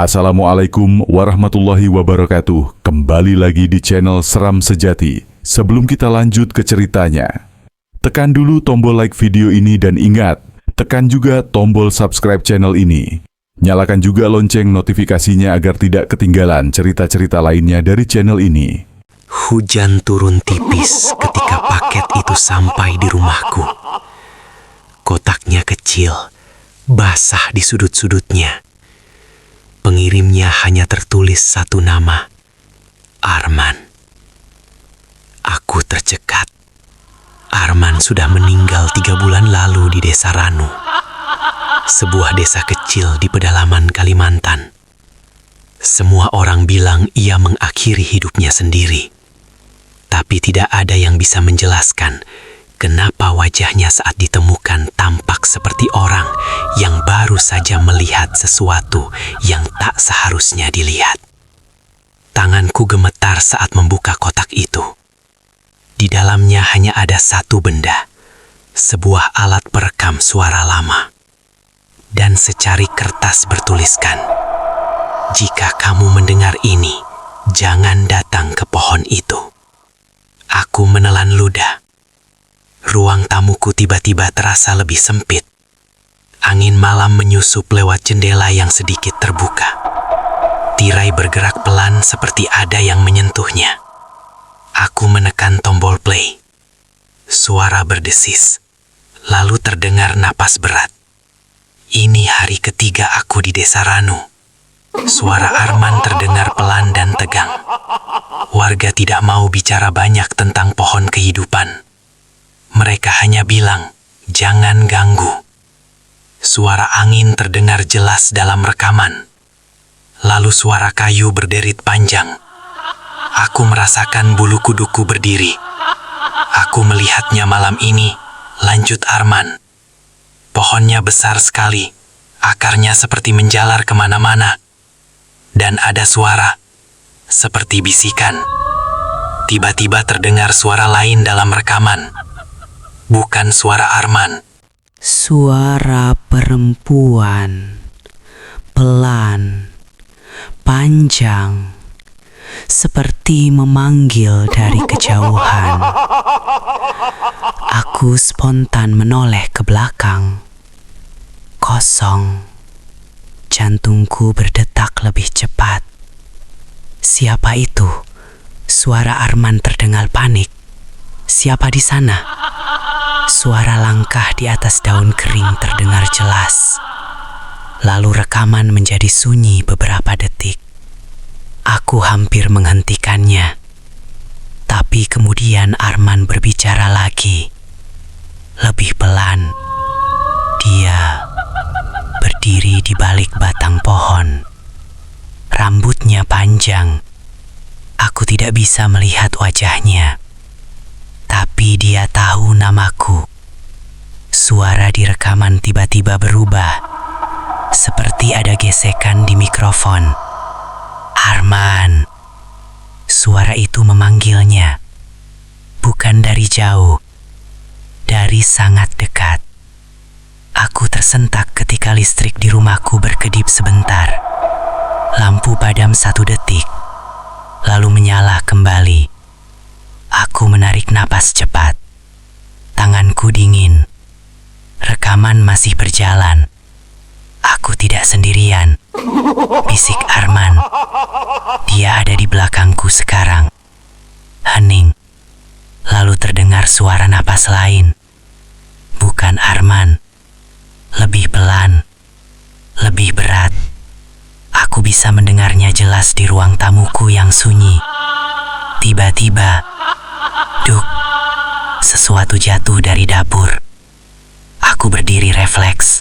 Assalamualaikum warahmatullahi wabarakatuh. Kembali lagi di channel Seram Sejati. Sebelum kita lanjut ke ceritanya, tekan dulu tombol like video ini dan ingat, tekan juga tombol subscribe channel ini. Nyalakan juga lonceng notifikasinya agar tidak ketinggalan cerita-cerita lainnya dari channel ini. Hujan turun tipis ketika paket itu sampai di rumahku. Kotaknya kecil, basah di sudut-sudutnya. Pengirimnya hanya tertulis satu nama, Arman. Aku tercekat. Arman sudah meninggal 3 bulan lalu di desa Ranu, sebuah desa kecil di pedalaman Kalimantan. Semua orang bilang ia mengakhiri hidupnya sendiri, tapi tidak ada yang bisa menjelaskan kenapa wajahnya saat ditemukan tampak seperti orang yang baru saja melihat sesuatu yang tak seharusnya dilihat. Tanganku gemetar saat membuka kotak itu. Di dalamnya hanya ada satu benda, sebuah alat perekam suara lama. Dan secari kertas bertuliskan, "Jika kamu mendengar ini, jangan datang ke pohon itu." Aku menelan ludah. Ruang tamuku tiba-tiba terasa lebih sempit. Angin malam menyusup lewat jendela yang sedikit terbuka. Tirai bergerak pelan seperti ada yang menyentuhnya. Aku menekan tombol play. Suara berdesis, lalu terdengar napas berat. Ini hari ketiga aku di desa Ranu. Suara Arman terdengar pelan dan tegang. Warga tidak mau bicara banyak tentang pohon kehidupan. Mereka hanya bilang, "Jangan ganggu." Suara angin terdengar jelas dalam rekaman. Lalu suara kayu berderit panjang. Aku merasakan bulu kuduku berdiri. Aku melihatnya malam ini, lanjut Arman. Pohonnya besar sekali, akarnya seperti menjalar kemana-mana. Dan ada suara, seperti bisikan. Tiba-tiba terdengar suara lain dalam rekaman. Bukan suara Arman. Suara perempuan, pelan, panjang, seperti memanggil dari kejauhan. Aku spontan menoleh ke belakang. Kosong. Jantungku berdetak lebih cepat. Siapa itu? Suara Arman terdengar panik. Siapa di sana? Suara langkah di atas daun kering terdengar jelas. Lalu rekaman menjadi sunyi beberapa detik. Aku hampir menghentikannya. Tapi kemudian Arman berbicara lagi. Lebih pelan. Dia berdiri di balik batang pohon. Rambutnya panjang. Aku tidak bisa melihat wajahnya. Tapi dia tahu namaku. Suara di rekaman tiba-tiba berubah. Seperti ada gesekan di mikrofon. Arman. Suara itu memanggilnya. Bukan dari jauh. Dari sangat dekat. Aku tersentak ketika listrik di rumahku berkedip sebentar. Lampu padam 1 detik. Lalu menyala kembali. Aku menarik napas cepat. Tanganku dingin. Rekaman masih berjalan. Aku tidak sendirian. Bisik Arman. Dia ada di belakangku sekarang. Hening. Lalu terdengar suara napas lain. Bukan Arman. Lebih pelan. Lebih berat. Aku bisa mendengarnya jelas di ruang tamuku yang sunyi. Tiba-tiba, duk, sesuatu jatuh dari dapur. Aku berdiri refleks.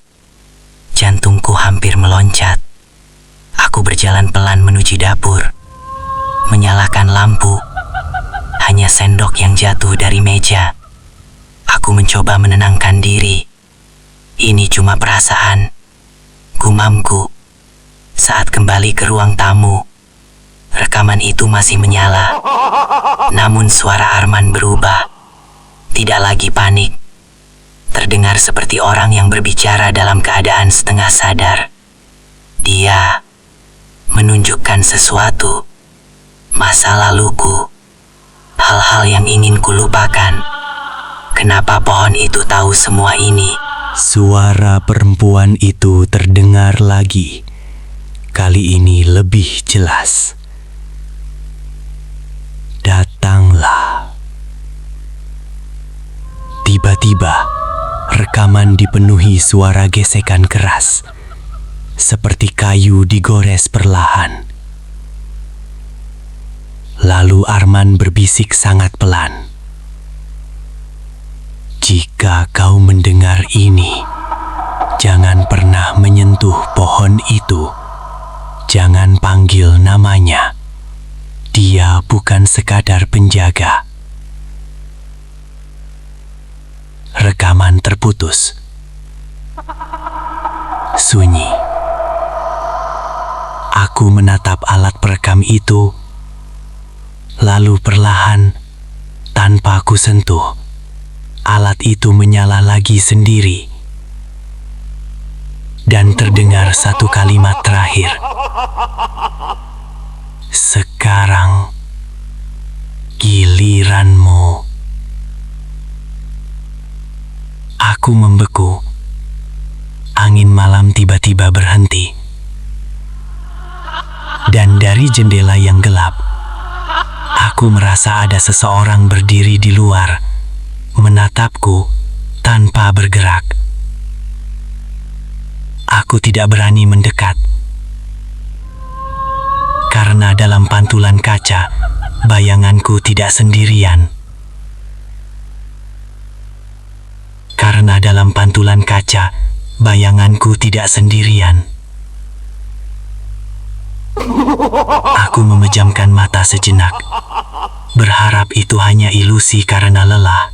Jantungku hampir meloncat. Aku berjalan pelan menuju dapur. Menyalakan lampu. Hanya sendok yang jatuh dari meja. Aku mencoba menenangkan diri. Ini cuma perasaan. Gumamku. Saat kembali ke ruang tamu, rekaman itu masih menyala. Namun suara Arman berubah. Tidak lagi panik. Terdengar seperti orang yang berbicara dalam keadaan setengah sadar. Dia menunjukkan sesuatu, masa laluku, hal-hal yang ingin kulupakan. Kenapa pohon itu tahu semua ini? Suara perempuan itu terdengar lagi. Kali ini lebih jelas. Datanglah. Tiba-tiba, rekaman dipenuhi suara gesekan keras, seperti kayu digores perlahan. Lalu Arman berbisik sangat pelan. Jika kau mendengar ini, jangan pernah menyentuh pohon itu. Jangan panggil namanya. Dia bukan sekadar penjaga. Rekaman terputus. Sunyi. Aku menatap alat perekam itu, lalu perlahan, tanpa ku sentuh, alat itu menyala lagi sendiri. Dan terdengar satu kalimat terakhir. Sekarang giliranmu. Aku membeku. Angin malam tiba-tiba berhenti. Dan dari jendela yang gelap, aku merasa ada seseorang berdiri di luar, menatapku tanpa bergerak. Aku tidak berani mendekat. Karena dalam pantulan kaca, bayanganku tidak sendirian. Karena dalam pantulan kaca, bayanganku tidak sendirian. Aku memejamkan mata sejenak, berharap itu hanya ilusi karena lelah.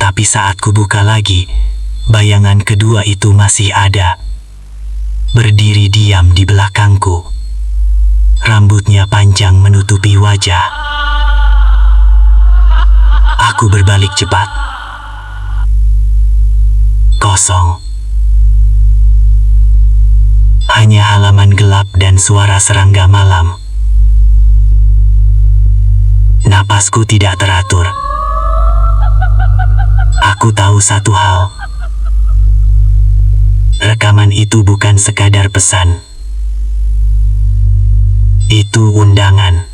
Tapi saat kubuka lagi, bayangan kedua itu masih ada. Berdiri diam di belakangku. Rambutnya panjang menutupi wajah. Aku berbalik cepat. Kosong. Hanya halaman gelap dan suara serangga malam. Napasku tidak teratur. Aku tahu satu hal. Rekaman itu bukan sekadar pesan. Itu undangan.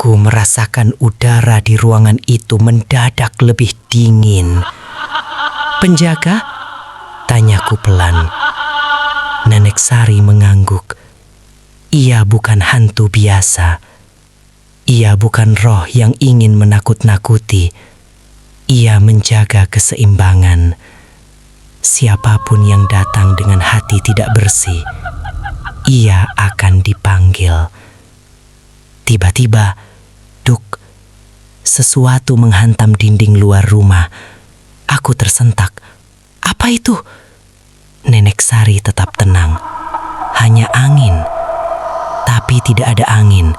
Aku merasakan udara di ruangan itu mendadak lebih dingin. "Penjaga?" tanyaku pelan. Nenek Sari mengangguk. Ia bukan hantu biasa. Ia bukan roh yang ingin menakut-nakuti. Ia menjaga keseimbangan. Siapapun yang datang dengan hati tidak bersih, ia akan dipanggil. Tiba-tiba, duk, sesuatu menghantam dinding luar rumah. Aku tersentak. "Apa itu?" Nenek Sari tetap tenang. "Hanya angin." Tapi tidak ada angin.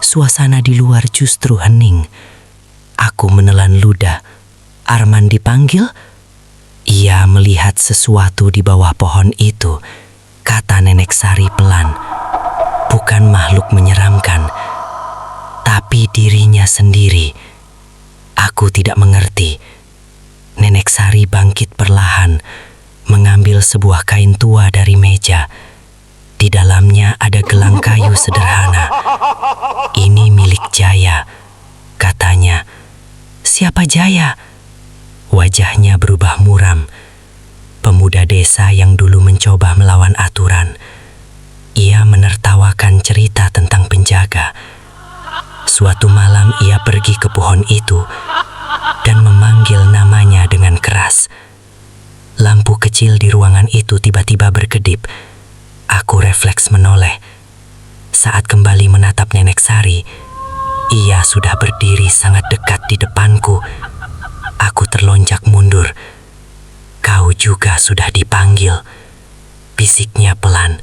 Suasana di luar justru hening. Aku menelan ludah. "Arman dipanggil?" "Ia melihat sesuatu di bawah pohon itu," kata Nenek Sari pelan. "Bukan makhluk menyeramkan, tapi dirinya sendiri." Aku tidak mengerti. Nenek Sari bangkit perlahan, mengambil sebuah kain tua dari meja. Di dalamnya ada gelang kayu sederhana. "Ini milik Jaya," katanya. "Siapa Jaya?" Wajahnya berubah muram. Pemuda desa yang dulu mencoba melawan aturan. Ia menertawakan cerita tentang penjaga. Suatu malam ia pergi ke pohon itu dan memanggil namanya dengan keras. Lampu kecil di ruangan itu tiba-tiba berkedip. Aku refleks menoleh. Saat kembali menatap Nenek Sari, ia sudah berdiri sangat dekat di depanku. Aku terlonjak mundur. "Kau juga sudah dipanggil," bisiknya pelan.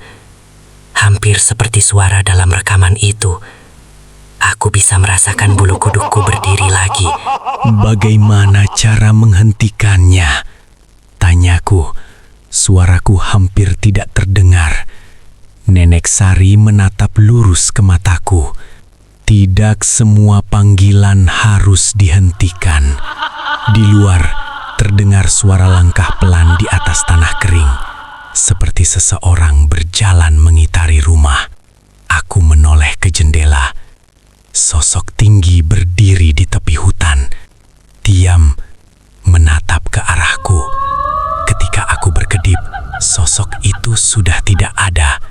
Hampir seperti suara dalam rekaman itu. Aku bisa merasakan bulu kudukku berdiri lagi. Bagaimana cara menghentikannya? Tanyaku. Suaraku hampir tidak terdengar. Nenek Sari menatap lurus ke mataku. Tidak semua panggilan harus dihentikan. Di luar, terdengar suara langkah pelan di atas tanah kering, seperti seseorang berjalan mengitari rumah. Aku menoleh ke jendela. Sosok tinggi berdiri di tepi hutan, diam menatap ke arahku. Ketika aku berkedip, sosok itu sudah tidak ada.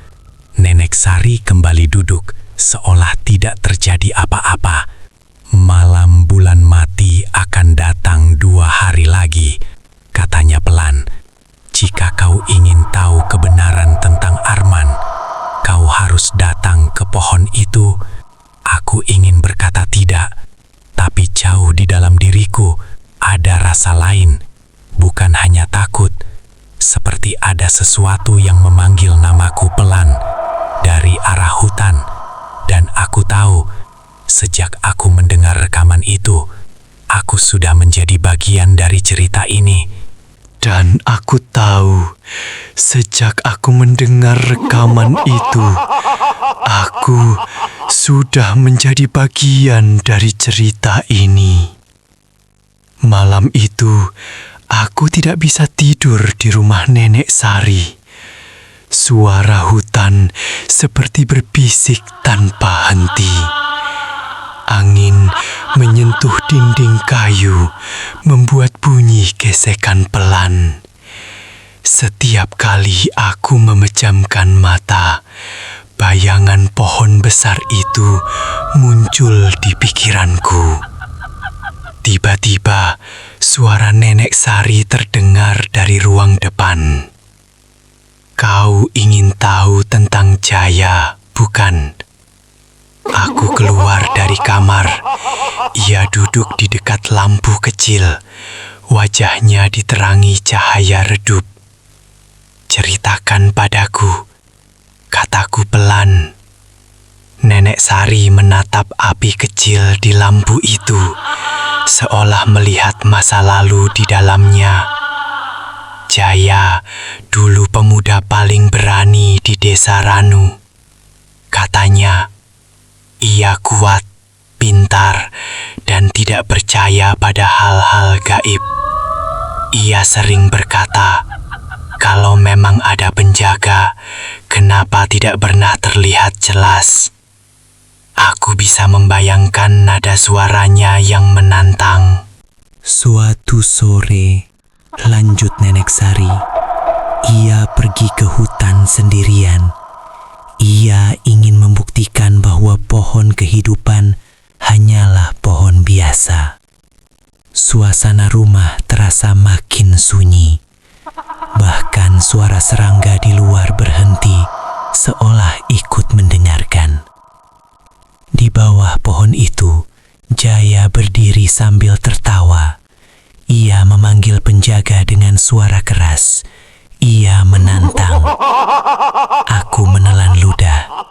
Nenek Sari kembali duduk, seolah tidak terjadi apa-apa. "Malam bulan mati akan datang 2 hari lagi," katanya pelan. "Jika kau ingin tahu kebenaran tentang Arman, kau harus datang ke pohon itu." Aku ingin berkata tidak, tapi jauh di dalam diriku ada rasa lain, bukan hanya takut, seperti ada sesuatu yang memanggil namaku pelan dari arah hutan. Dan aku tahu, sejak aku mendengar rekaman itu, aku sudah menjadi bagian dari cerita ini. Dan aku tahu, sejak aku mendengar rekaman itu, aku sudah menjadi bagian dari cerita ini. Malam itu, aku tidak bisa tidur di rumah Nenek Sari. Suara hutan seperti berbisik tanpa henti. Angin menyentuh dinding kayu, membuat bunyi gesekan pelan. Setiap kali aku memejamkan mata, bayangan pohon besar itu muncul di pikiranku. Tiba-tiba, suara Nenek Sari terdengar dari ruang depan. "Kau ingin tahu tentang Jaya, bukan?" Aku keluar dari kamar. Ia duduk di dekat lampu kecil. Wajahnya diterangi cahaya redup. "Ceritakan padaku," kataku pelan. Nenek Sari menatap api kecil di lampu itu, seolah melihat masa lalu di dalamnya. "Jaya dulu pemuda paling berani di desa Ranu," katanya. "Ia kuat, pintar, dan tidak percaya pada hal-hal gaib. Ia sering berkata, kalau memang ada penjaga, kenapa tidak pernah terlihat jelas? Aku bisa membayangkan nada suaranya yang menantang. Suatu sore, lanjut Nenek Sari, ia pergi ke hutan sendirian. Ia ingin membuktikan bahwa pohon kehidupan hanyalah pohon biasa. Suasana rumah terasa makin sunyi. Bahkan suara serangga di luar berhenti, seolah ikut mendengarkan. Di bawah pohon itu, Jaya berdiri sambil tertawa. Ia memanggil penjaga dengan suara keras. Ia menantang. Aku menelan ludah.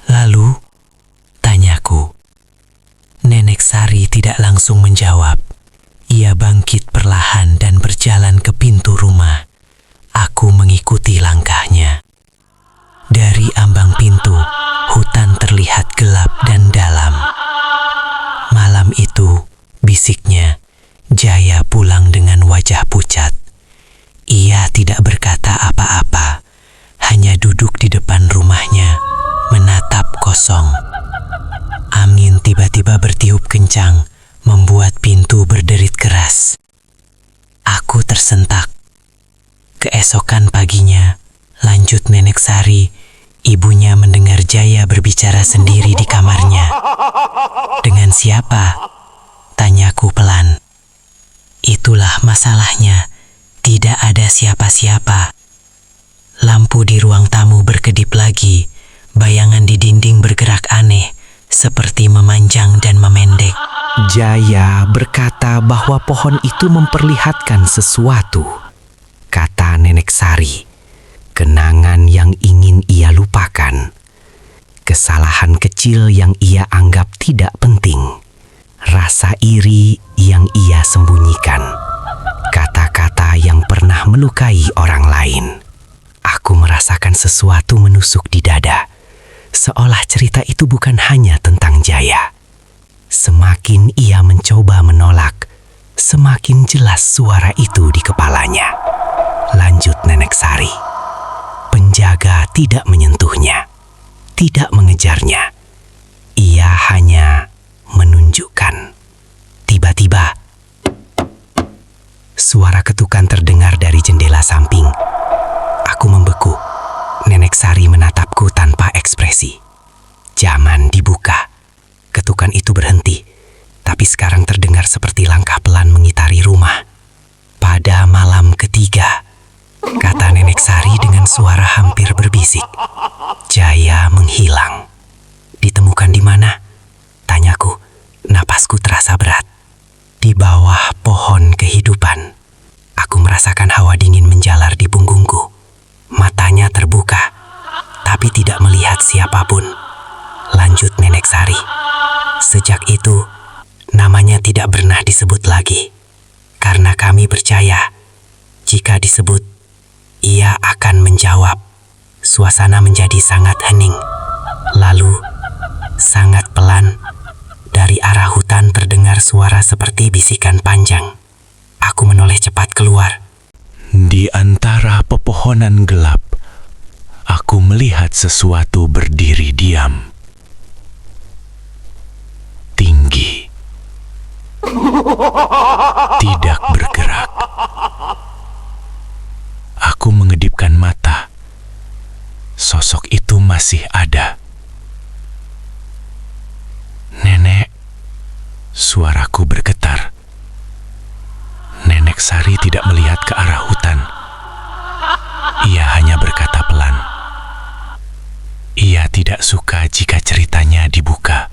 Lalu, tanyaku. Nenek Sari tidak langsung menjawab. Ia bangkit perlahan dan berjalan ke pintu rumah. Aku mengikuti langkahnya. Dari ambang pintu, hutan terlihat gelap dan dalam. Malam itu, bisiknya, Jaya pulang dengan wajah pucat. Ia tidak berkata apa-apa, hanya duduk di depan rumahnya, menatap kosong. Angin tiba-tiba bertiup kencang, membuat pintu berderit keras. Aku tersentak. Keesokan paginya, lanjut Nenek Sari, ibunya mendengar Jaya berbicara sendiri di kamarnya. Dengan siapa? Tanyaku pelan. Itulah masalahnya, tidak ada siapa-siapa. Lampu di ruang tamu berkedip lagi, bayangan di dinding bergerak aneh, seperti memanjang dan memendek. Jaya berkata bahwa pohon itu memperlihatkan sesuatu. Kata Nenek Sari, kenangan yang ingin ia lupakan. Kesalahan kecil yang ia anggap tidak penting. Rasa iri yang ia sembunyikan. Kata-kata yang pernah melukai orang lain. Aku merasakan sesuatu menusuk di dada. Seolah cerita itu bukan hanya tentang Jaya. Semakin ia mencoba menolak, semakin jelas suara itu di kepalanya. Lanjut Nenek Sari. Penjaga tidak menyentuhnya, tidak mengejarnya. Ia hanya menunjukkan. Tiba-tiba, suara ketukan terdengar dari jendela samping. Aku membeku. Nenek Sari menatapku tanpa ekspresi. Jaman dibuka. Ketukan itu berhenti, tapi sekarang terdengar seperti langkah pelan mengitari rumah. Pada malam ketiga, kata Nenek Sari dengan suara hampir berbisik, Jaya menghilang. Ditemukan di mana? Tanyaku. Napasku terasa berat. Di bawah pohon kehidupan. Aku merasakan hawa dingin menjalar di punggungku. Matanya terbuka, tapi tidak melihat siapapun. Lanjut Nenek Sari. Sejak itu, namanya tidak pernah disebut lagi. Karena kami percaya, jika disebut, ia akan menjawab. Suasana menjadi sangat hening. Lalu, sangat pelan, dari arah hutan terdengar suara seperti bisikan panjang. Aku menoleh cepat keluar. Di antara pepohonan gelap, aku melihat sesuatu berdiri diam. Tinggi. Tidak bergerak. Aku mengedipkan mata. Sosok itu masih ada. Nenek, suaraku bergetar. Nenek Sari tidak melihat ke arah hutan. Ia hanya berkata pelan. Ia tidak suka jika ceritanya dibuka.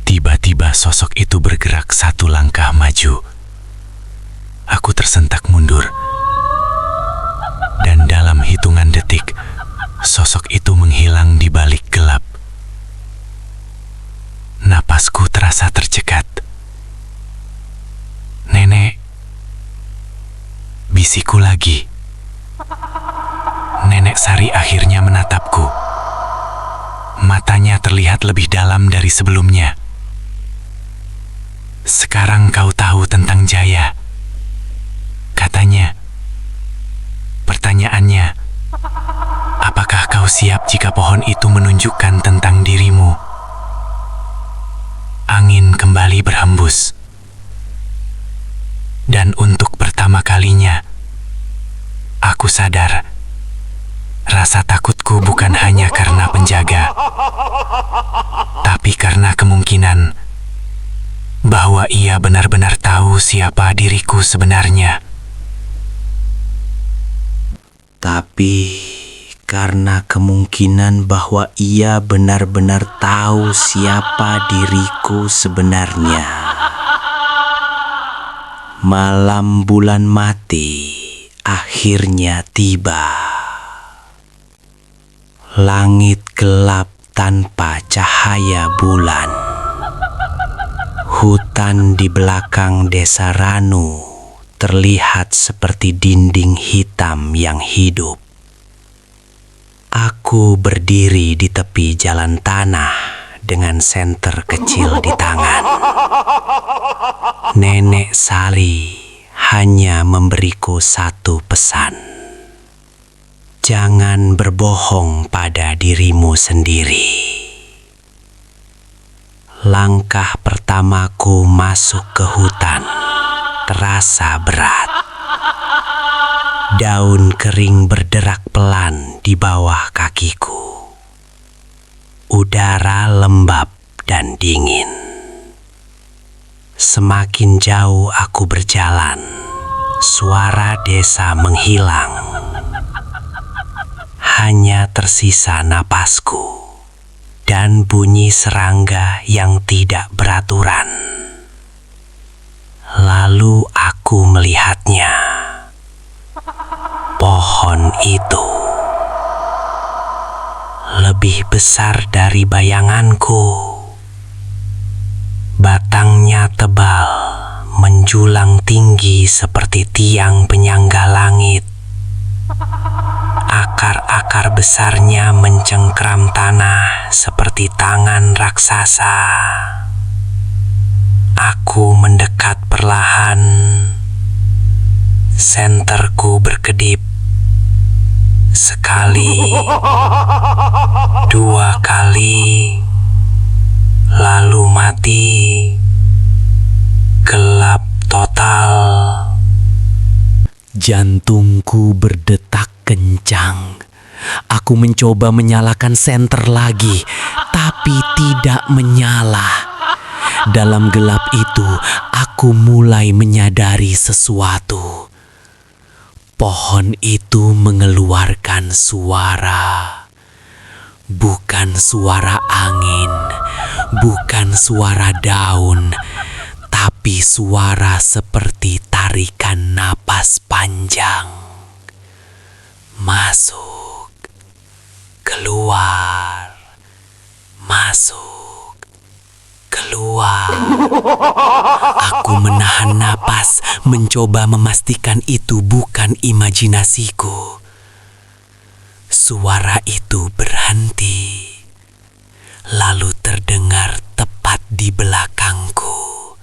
Tiba-tiba sosok itu bergerak satu langkah maju. Aku tersentak mundur. Dan dalam hitungan detik, sosok itu menghilang di balik gelap. Napasku terasa tercekat. Nenek, bisiku lagi. Nenek Sari akhirnya menatapku. Matanya terlihat lebih dalam dari sebelumnya. Sekarang kau tahu tentang Jaya, katanya. Pertanyaannya, apakah kau siap jika pohon itu menunjukkan tentang dirimu. Angin kembali berhembus. Dan untuk pertama kalinya, aku sadar rasa takutku bukan hanya karena penjaga, tapi karena kemungkinan bahwa ia benar-benar tahu siapa diriku sebenarnya. Tapi karena kemungkinan bahwa ia benar-benar tahu siapa diriku sebenarnya, malam bulan mati akhirnya tiba. Langit gelap tanpa cahaya bulan. Hutan di belakang desa Ranu terlihat seperti dinding hitam yang hidup. Aku berdiri di tepi jalan tanah dengan senter kecil di tangan. Nenek Sari hanya memberiku satu pesan. Jangan berbohong pada dirimu sendiri. Langkah pertamaku masuk ke hutan terasa berat. Daun kering berderak pelan di bawah kakiku. Udara lembab dan dingin. Semakin jauh aku berjalan, suara desa menghilang. Hanya tersisa napasku dan bunyi serangga yang tidak beraturan. Lalu aku melihatnya. Pohon itu lebih besar dari bayanganku. Batangnya tebal, menjulang tinggi seperti tiang penyangga langit. Akar-akar besarnya mencengkram tanah seperti tangan raksasa. Aku mendekat perlahan. Senterku berkedip. Sekali, dua kali, lalu mati. Gelap total. Jantungku berdetak kencang. Aku mencoba menyalakan senter lagi, tapi tidak menyala. Dalam gelap itu, aku mulai menyadari sesuatu. Pohon itu mengeluarkan suara. Bukan suara angin, bukan suara daun, tapi suara seperti tarikan napas panjang. Masuk, keluar, masuk, keluar. Aku menahan napas, mencoba memastikan itu bukan imajinasiku. Suara itu berhenti, lalu terdengar tepat di belakangku.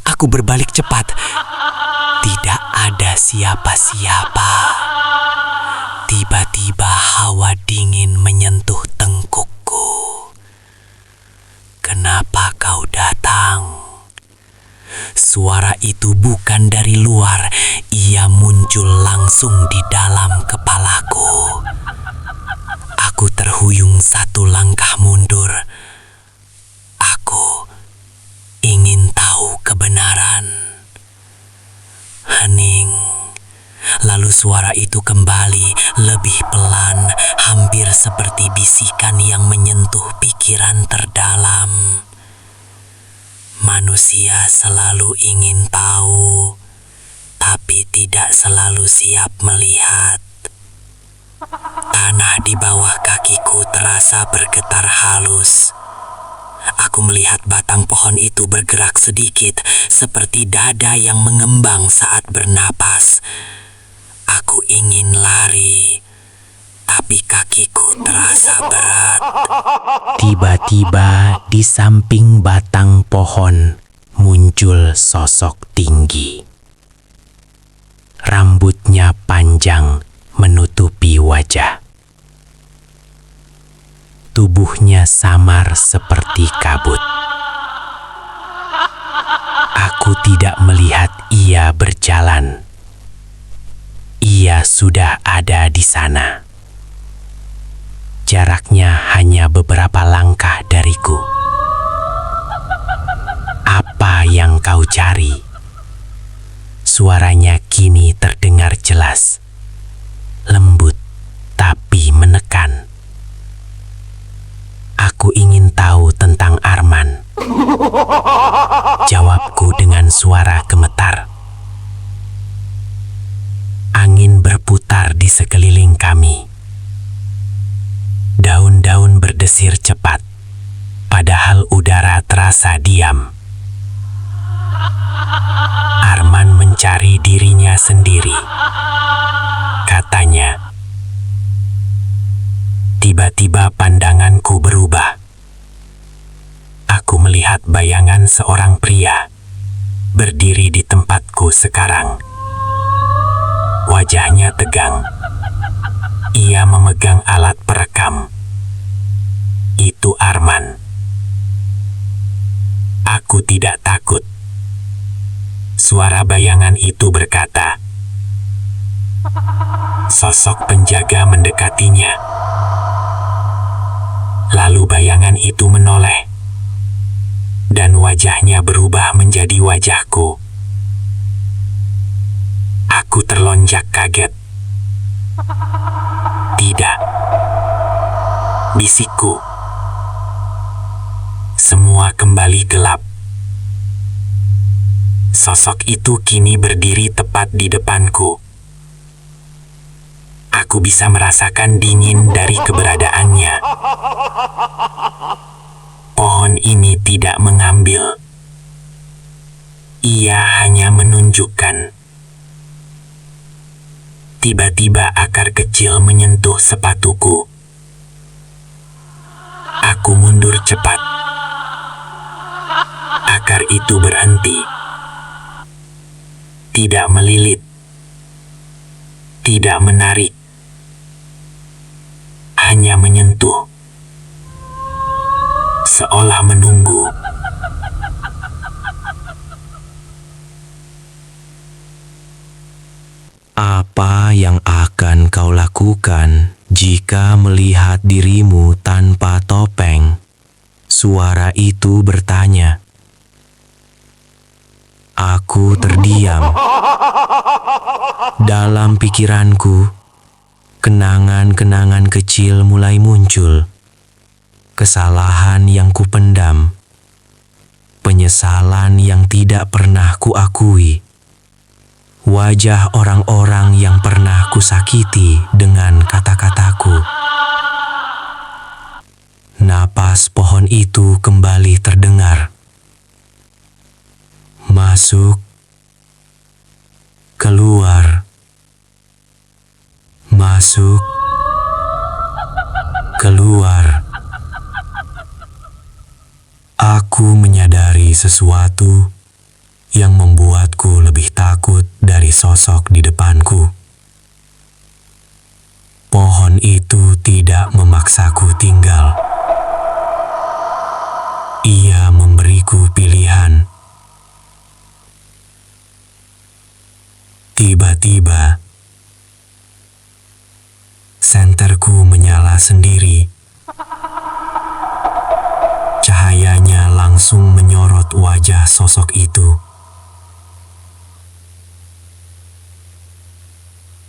Aku berbalik cepat. Tidak ada siapa-siapa. Tiba-tiba hawa dingin menyentuh tengkukku. Kenapa kau datang? Suara itu bukan dari luar, ia muncul langsung di dalam kepalaku. Aku terhuyung satu langkah mundur. Aku ingin tahu kebenaran. Hening. Lalu suara itu kembali, lebih pelan, hampir seperti bisikan yang menyentuh pikiran terdalam. Manusia selalu ingin tahu, tapi tidak selalu siap melihat. Tanah di bawah kakiku terasa bergetar halus. Aku melihat batang pohon itu bergerak sedikit, seperti dada yang mengembang saat bernapas. Aku ingin lari, tapi kakiku terasa berat. Tiba-tiba di samping batang pohon muncul sosok tinggi. Rambutnya panjang menutupi wajah. tubuhnya samar seperti kabut. Aku tidak melihat ia berjalan. Ia sudah ada di sana. Jaraknya hanya beberapa langkah dariku. Apa yang kau cari? Suaranya kini terdengar jelas, lembut tapi menekan. Aku ingin tahu tentang Arman. Jawabku dengan suara gemetar. Angin berputar di sekeliling kami. Daun-daun berdesir cepat, padahal udara terasa diam. Arman mencari dirinya sendiri, katanya. Tiba-tiba pandanganku berubah. Aku melihat bayangan seorang pria berdiri di tempatku sekarang. Wajahnya tegang. Ia memegang alat perekam. Itu Arman. Aku tidak takut. Suara bayangan itu berkata. Sosok penjaga mendekatinya. Lalu bayangan itu menoleh. Dan wajahnya berubah menjadi wajahku. Aku terlonjak kaget. Tidak. Bisikku. Semua kembali gelap. Sosok itu kini berdiri tepat di depanku. Aku bisa merasakan dingin dari keberadaannya. Pohon ini tidak mengambil. Ia hanya menunjukkan. Tiba-tiba akar kecil menyentuh sepatuku. Aku mundur cepat. Akar itu berhenti. Tidak melilit. Tidak menarik. Hanya menyentuh. Seolah menunggu. Apa yang akan kau lakukan jika melihat dirimu tanpa topeng? Suara itu bertanya. Aku terdiam. Dalam pikiranku, kenangan-kenangan kecil mulai muncul. Kesalahan yang kupendam. Penyesalan yang tidak pernah kuakui. Wajah orang-orang yang pernah kusakiti dengan kata-kataku. Napas pohon itu kembali terdengar. Masuk, keluar, masuk, keluar. Aku menyadari sesuatu yang membuatku lebih takut dari sosok di depanku. Pohon itu tidak memaksaku tinggal. Ia memberiku pilihan. Tiba-tiba, senterku menyala sendiri. Cahayanya langsung menyorot wajah sosok itu.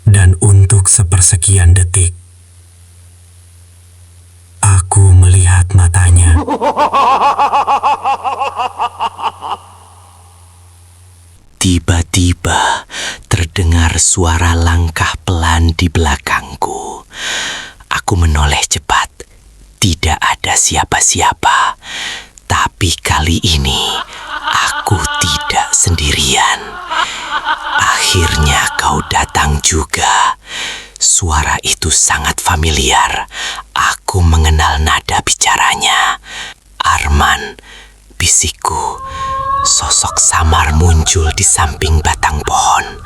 Dan untuk sepersekian detik, aku melihat matanya. Tiba-tiba terdengar suara langkah pelan di belakangku. Aku menoleh cepat. Tidak ada siapa-siapa. Tapi kali ini aku tidak sendirian. Akhirnya kau datang juga. Suara itu sangat familiar. Aku mengenal nada bicaranya. Arman, bisikku. Sosok samar muncul di samping batang pohon.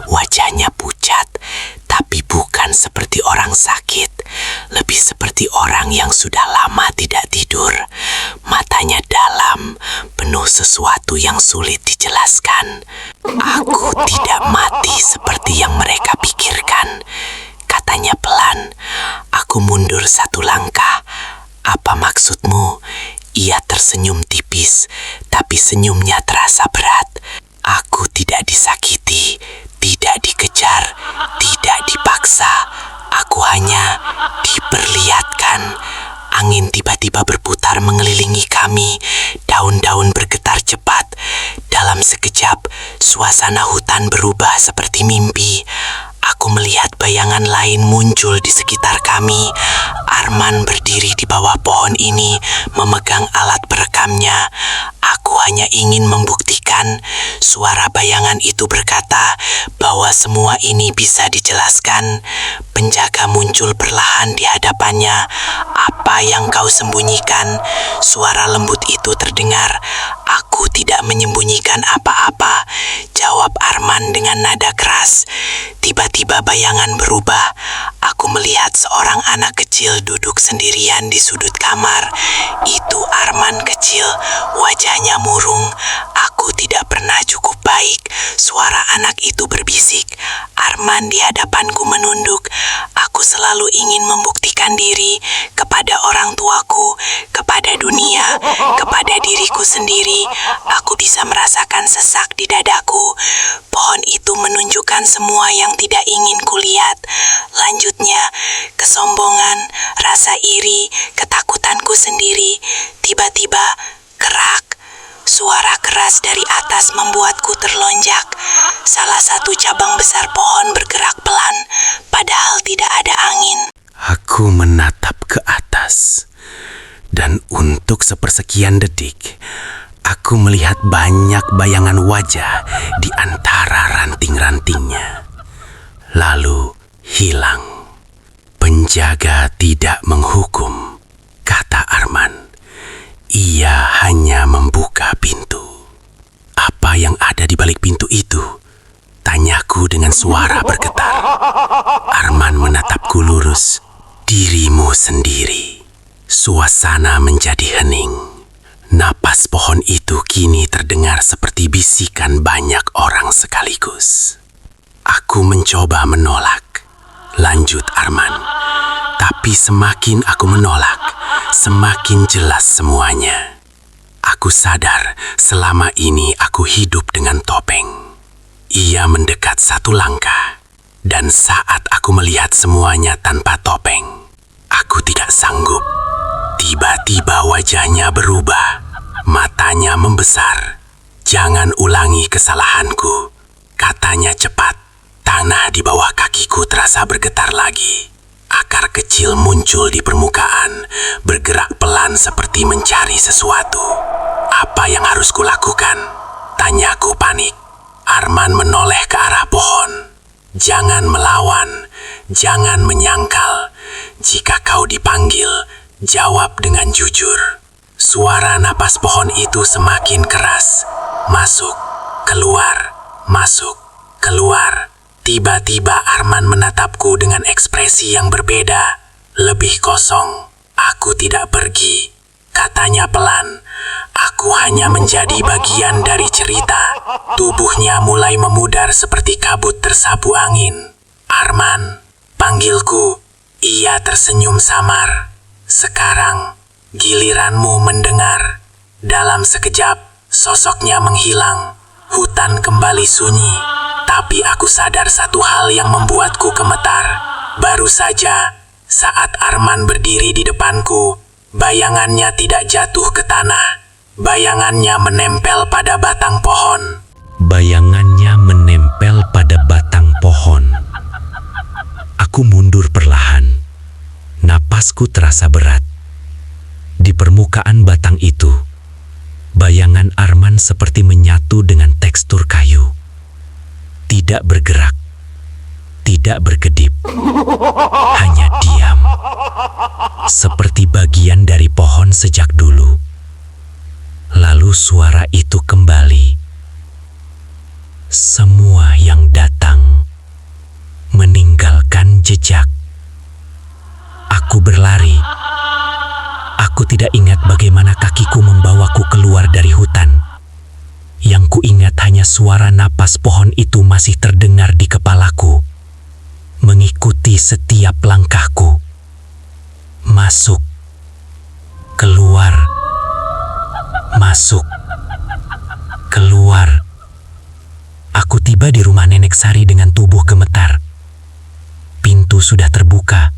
Wajahnya pucat, tapi bukan seperti orang sakit. Lebih seperti seperti orang yang sudah lama tidak tidur. Matanya dalam, penuh sesuatu yang sulit dijelaskan. Aku tidak mati seperti yang mereka pikirkan, katanya pelan. Aku mundur satu langkah. Apa maksudmu? Ia tersenyum tipis, tapi senyumnya terasa berat. Aku tidak disakiti, tidak dikejar, tidak dipaksa. Aku hanya diperlihatkan. Angin tiba-tiba berputar mengelilingi kami. Daun-daun bergetar cepat. Dalam sekejap, suasana hutan berubah seperti mimpi. Aku melihat bayangan lain muncul di sekitar kami. Arman berdiri di bawah pohon ini, memegang alat perekamnya. Aku hanya ingin membuktikan. Suara bayangan itu berkata bahwa semua ini bisa dijelaskan. Penjaga muncul perlahan di hadapannya. Apa yang kau sembunyikan? Suara lembut itu terdengar. Aku tidak menyembunyikan apa-apa, jawab Arman dengan nada keras. Tiba-tiba bayangan berubah. Aku melihat seorang anak kecil duduk sendirian di sudut kamar. Itu Arman kecil, wajahnya murung. Aku tidak pernah cukup baik. Suara anak itu berbisik. Arman di hadapanku menunduk. Aku selalu ingin membuktikan diri kepada orang tuaku, kepada dunia, kepada diriku sendiri. Aku bisa merasakan sesak di dadaku. Pohon itu menunjukkan semua yang tidak ingin kulihat. Lanjutnya, kesombongan, rasa iri, ketakutanku sendiri. Tiba-tiba, kerak. Suara keras dari atas membuatku terlonjak. Salah satu cabang besar pohon bergerak pelan, padahal tidak ada angin. Aku menatap ke atas, dan untuk sepersekian detik, aku melihat banyak bayangan wajah di antara ranting-rantingnya. Lalu hilang. Penjaga tidak menghukum, kata Arman. Ia hanya membuka pintu. Apa yang ada di balik pintu itu? Tanyaku dengan suara bergetar. Arman menatapku lurus. Dirimu sendiri. Suasana menjadi hening. Napas pohon itu kini terdengar seperti bisikan banyak orang sekaligus. Aku mencoba menolak. Lanjut Arman. Tapi semakin aku menolak, semakin jelas semuanya. Aku sadar selama ini aku hidup dengan topeng. Ia mendekat satu langkah, dan saat aku melihat semuanya tanpa topeng, aku tidak sanggup. Tiba-tiba wajahnya berubah, matanya membesar. Jangan ulangi kesalahanku, katanya cepat. Tanah di bawah kakiku terasa bergetar lagi. Akar kecil muncul di permukaan, bergerak pelan seperti mencari sesuatu. Apa yang harus kulakukan? Tanyaku panik. Arman menoleh ke arah pohon. Jangan melawan, jangan menyangkal. Jika kau dipanggil, jawab dengan jujur. Suara napas pohon itu semakin keras. Masuk, keluar, masuk, keluar. Tiba-tiba Arman menatapku dengan ekspresi yang berbeda, lebih kosong. Aku tidak pergi, katanya pelan. Aku hanya menjadi bagian dari cerita. Tubuhnya mulai memudar seperti kabut tersapu angin. Arman, panggilku. Ia tersenyum samar. Sekarang, giliranmu mendengar. Dalam sekejap, sosoknya menghilang. Hutan kembali sunyi. Tapi aku sadar satu hal yang membuatku gemetar. Baru saja, saat Arman berdiri di depanku, bayangannya tidak jatuh ke tanah. Bayangannya menempel pada batang pohon. Bayangannya menempel pada batang pohon. Aku mundur perlahan. Napasku terasa berat. Di permukaan batang itu, bayangan Arman seperti menyatu dengan tekstur kayu. Tidak bergerak, tidak berkedip, hanya diam. Seperti bagian dari pohon sejak dulu. Lalu suara itu kembali. Semua yang datang meninggalkan jejak. Aku berlari, tidak ingat bagaimana kakiku membawaku keluar dari hutan. Yang kuingat hanya suara napas pohon itu masih terdengar di kepalaku, mengikuti setiap langkahku. Masuk, keluar, masuk, keluar. Aku tiba di rumah Nenek Sari dengan tubuh gemetar. Pintu sudah terbuka,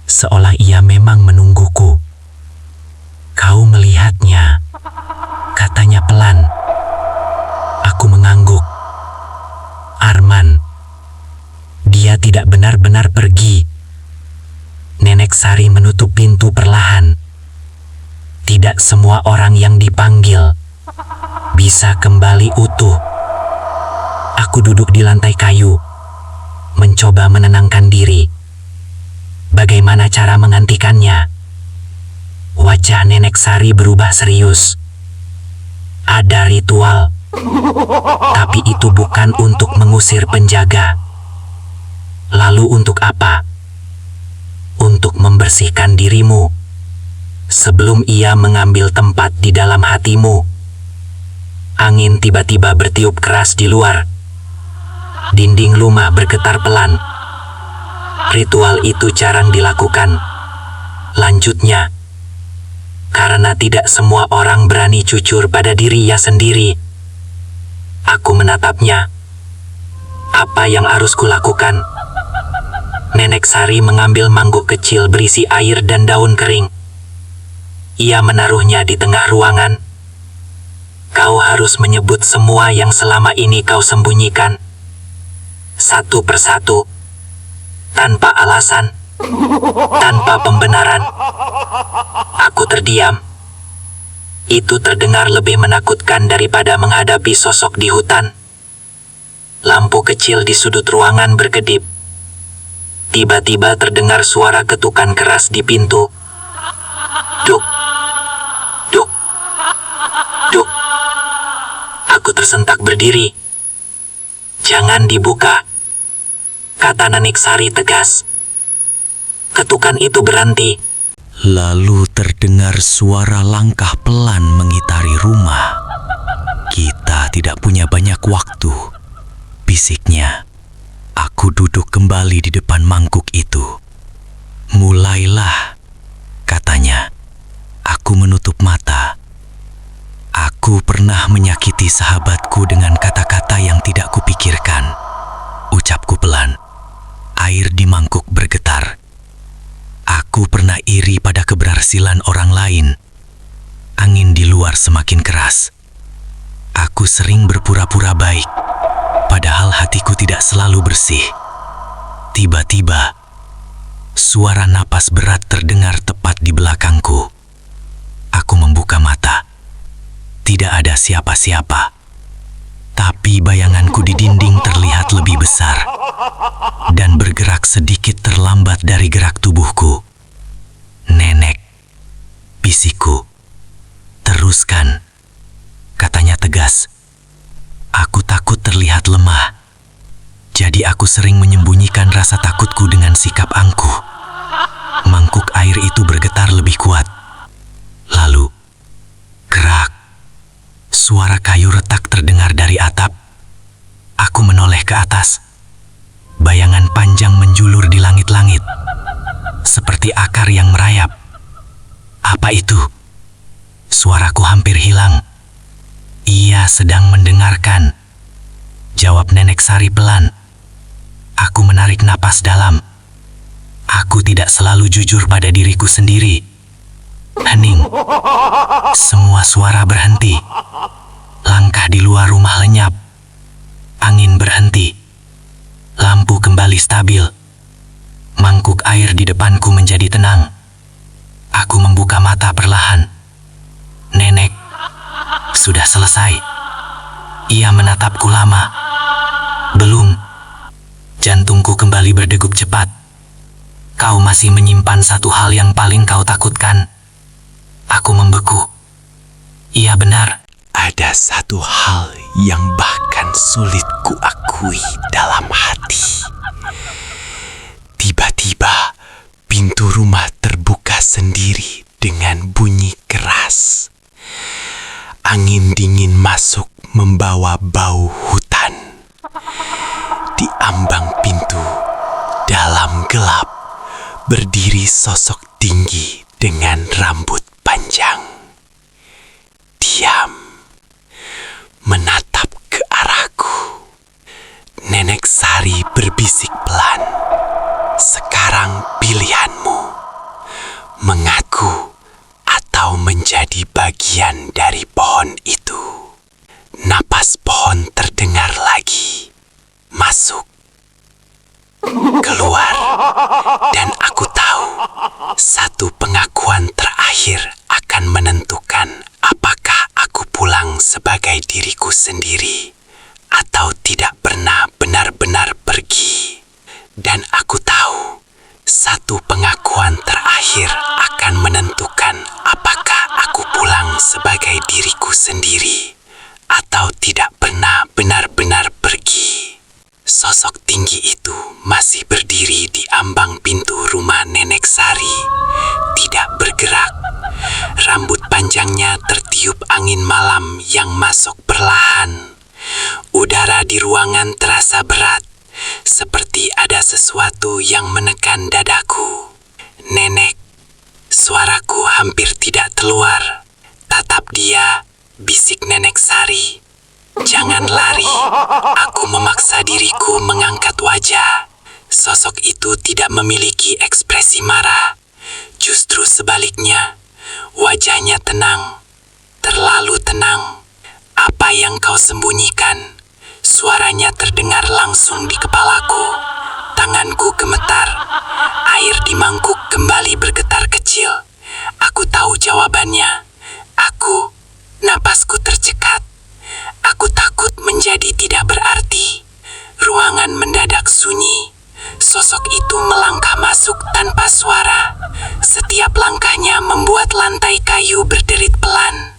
seolah ia memang menungguku. "Kau melihatnya," katanya pelan. Aku mengangguk. Arman, dia tidak benar-benar pergi. Nenek Sari menutup pintu perlahan. Tidak semua orang yang dipanggil bisa kembali utuh. Aku duduk di lantai kayu, mencoba menenangkan diri. Bagaimana cara menghentikannya? Wajah Nenek Sari berubah serius. Ada ritual, tapi itu bukan untuk mengusir penjaga. Lalu untuk apa? Untuk membersihkan dirimu sebelum ia mengambil tempat di dalam hatimu. Angin tiba-tiba bertiup keras di luar. Dinding rumah bergetar pelan. Ritual itu jarang dilakukan. Lanjutnya, karena tidak semua orang berani jujur pada dirinya sendiri. Aku menatapnya. Apa yang harus kulakukan? Nenek Sari mengambil mangkuk kecil berisi air dan daun kering. Ia menaruhnya di tengah ruangan. Kau harus menyebut semua yang selama ini kau sembunyikan. Satu persatu. Tanpa alasan. Tanpa pembenaran. Aku terdiam. Itu terdengar lebih menakutkan daripada menghadapi sosok di hutan. Lampu kecil di sudut ruangan berkedip. Tiba-tiba terdengar suara ketukan keras di pintu. Duk, duk, duk. Aku tersentak berdiri. "Jangan dibuka," kata Nenek Sari tegas. Ketukan itu berhenti. Lalu terdengar suara langkah pelan mengitari rumah. "Kita tidak punya banyak waktu," bisiknya. Aku duduk kembali di depan mangkuk itu. "Mulailah," katanya. Aku menutup mata. Aku pernah menyakiti sahabatku dengan kata-kata yang tidak kupikirkan. Ucapku pelan. Air di mangkuk bergetar. Aku pernah iri pada keberhasilan orang lain. Angin di luar semakin keras. Aku sering berpura-pura baik, padahal hatiku tidak selalu bersih. Tiba-tiba, suara napas berat terdengar tepat di belakangku. Aku membuka mata. Tidak ada siapa-siapa. Tapi bayanganku di dinding terlihat lebih besar dan bergerak sedikit terlambat dari gerak tubuhku. "Nenek," bisikku. "Teruskan," katanya tegas. Aku takut terlihat lemah, jadi aku sering menyembunyikan rasa takutku dengan sikap angkuh. Mangkuk air itu bergetar lebih kuat. Lalu, gerak. Suara kayu retak terdengar dari atap. Aku menoleh ke atas. Bayangan panjang menjulur di langit-langit, seperti akar yang merayap. Apa itu? Suaraku hampir hilang. "Ia sedang mendengarkan," jawab Nenek Sari pelan. Aku menarik napas dalam. Aku tidak selalu jujur pada diriku sendiri. Hening. Semua suara berhenti. Langkah di luar rumah lenyap. Angin berhenti. Lampu kembali stabil. Mangkuk air di depanku menjadi tenang. Aku membuka mata perlahan. "Nenek, sudah selesai." Ia menatapku lama. "Belum." Jantungku kembali berdegup cepat. "Kau masih menyimpan satu hal yang paling kau takutkan." Aku membeku. Iya benar. Ada satu hal yang bahkan sulit kuakui dalam hati. Tiba-tiba pintu rumah terbuka sendiri dengan bunyi terbawa bau hutan. Di ambang pintu, dalam gelap, berdiri sosok tinggi dengan rambut panjang. Diam, menatap ke arahku. Nenek Sari berbisik pelan. Sekarang pilihanmu, mengaku atau menjadi bagian dari pohon itu. Napas pohon terdengar lagi. Masuk, keluar, dan aku tahu satu pengakuan terakhir akan menentukan apakah aku pulang sebagai diriku sendiri atau tidak pernah benar-benar pergi. Dan aku tahu satu pengakuan terakhir akan menentukan apakah aku pulang sebagai diriku sendiri atau tidak pernah benar-benar pergi. Sosok tinggi itu masih berdiri di ambang pintu rumah Nenek Sari, tidak bergerak. Rambut panjangnya tertiup angin malam yang masuk perlahan. Udara di ruangan terasa berat, seperti ada sesuatu yang menekan dadaku. Nenek, suaraku hampir tidak keluar. Tatap dia, bisik Nenek Sari. Jangan lari. Aku memaksa diriku mengangkat wajah. Sosok itu tidak memiliki ekspresi marah. Justru sebaliknya, wajahnya tenang, terlalu tenang. Apa yang kau sembunyikan? Suaranya terdengar langsung di kepalaku. Tanganku gemetar. Air di mangkuk kembali bergetar kecil. Aku tahu jawabannya. Napasku tercekat. Aku takut menjadi tidak berarti. Ruangan mendadak sunyi. Sosok itu melangkah masuk tanpa suara. Setiap langkahnya membuat lantai kayu berderit pelan.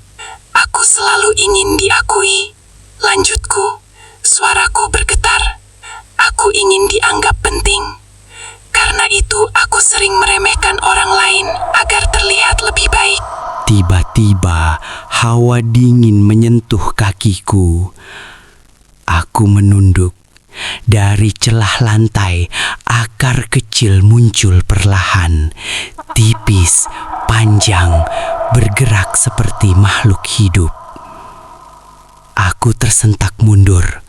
Aku selalu ingin diakui. Lanjutku, suaraku bergetar. Aku ingin dianggap penting. Karena itu aku sering meremehkan orang lain agar terlihat lebih baik. Tiba-tiba hawa dingin menyentuh kakiku. Aku menunduk. Dari celah lantai, akar kecil muncul perlahan. Tipis, panjang, bergerak seperti makhluk hidup. Aku tersentak mundur,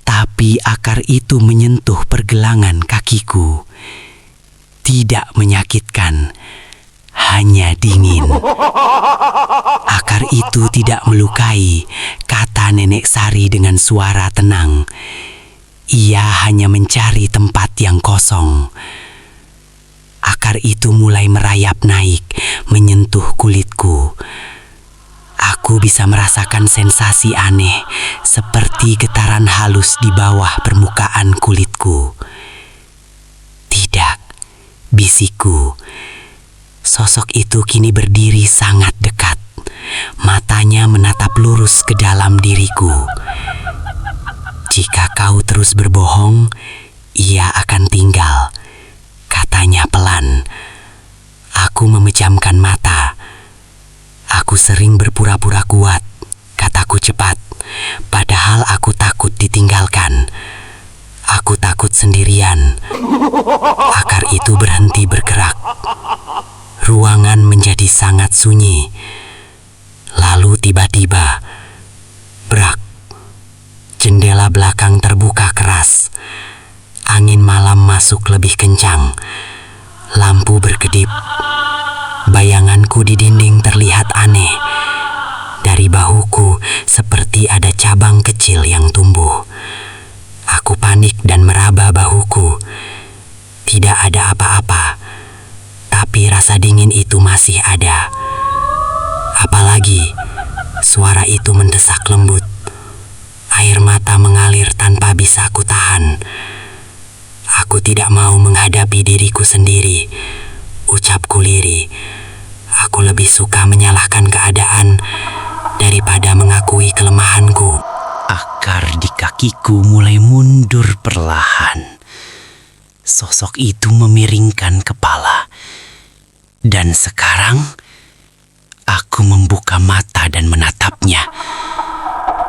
tapi akar itu menyentuh pergelangan kakiku. Tidak menyakitkan, hanya dingin. Akar itu tidak melukai, kata Nenek Sari dengan suara tenang. Ia hanya mencari tempat yang kosong. Akar itu mulai merayap naik, menyentuh kulitku. Aku bisa merasakan sensasi aneh, seperti getaran halus di bawah permukaan kulitku. Tidak, bisikku. Sosok itu kini berdiri sangat dekat. Matanya menatap lurus ke dalam diriku. Jika kau terus berbohong, ia akan tinggal, katanya pelan. Aku memejamkan mata. Aku sering berpura-pura kuat, kataku cepat. Padahal aku takut ditinggalkan. Aku takut sendirian. Akar itu berhenti bergerak. Ruangan menjadi sangat sunyi. Lalu tiba-tiba, brak. Jendela belakang terbuka keras. Angin malam masuk lebih kencang. Lampu berkedip. Bayanganku di dinding terlihat aneh. Dari bahuku seperti ada cabang kecil yang tumbuh. Aku panik dan meraba bahuku. Tidak ada apa-apa. Tapi rasa dingin itu masih ada. Apalagi suara itu mendesak lembut. Air mata mengalir tanpa bisa aku tahan. Aku tidak mau menghadapi diriku sendiri. Ucapku lirih. Aku lebih suka menyalahkan keadaan daripada mengakui kelemahanku. Akar di kakiku mulai mundur perlahan. Sosok itu memiringkan kepala. Dan sekarang, aku membuka mata dan menatapnya.